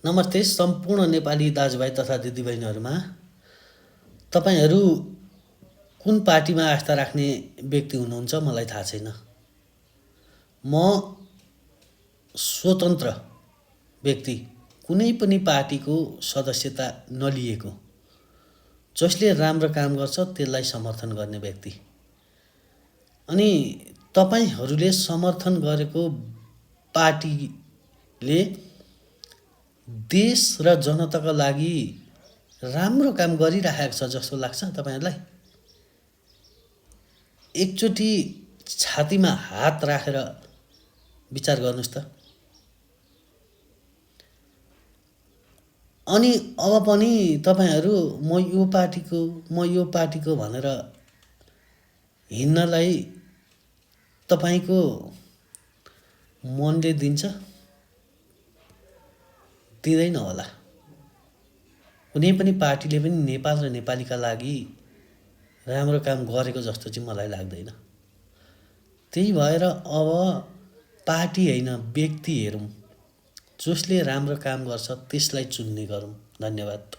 नमस्ते सम्पूर्ण नेपाली दाजुभाइ तथा दिदीबहिनीहरूमा। तपाईँहरू कुन पार्टीमा आस्था राख्ने व्यक्ति हुनुहुन्छ मलाई थाहा छैन। म स्वतन्त्र व्यक्ति, कुनै पनि पार्टीको सदस्यता नलिएको, जसले राम्रो काम गर्छ त्यसलाई समर्थन गर्ने व्यक्ति। अनि तपाईँहरूले समर्थन गरेको पार्टीले देश र जनताका लागि राम्रो काम गरिरहेको छ जस्तो लाग्छ तपाईँहरूलाई? एकचोटि छातीमा हात राखेर विचार गर्नुहोस् त। अनि अब पनि तपाईँहरू म यो पार्टीको भनेर हिँड्नलाई तपाईँको मनले दिन्छ? दिँदैन होला। कुनै पनि पार्टीले पनि नेपाल र नेपालीका लागि राम्रो काम गरेको जस्तो चाहिँ मलाई लाग्दैन। त्यही भएर अब पार्टी होइन, व्यक्ति हेरौँ, जसले राम्रो काम गर्छ त्यसलाई चुन्ने गरौँ। धन्यवाद।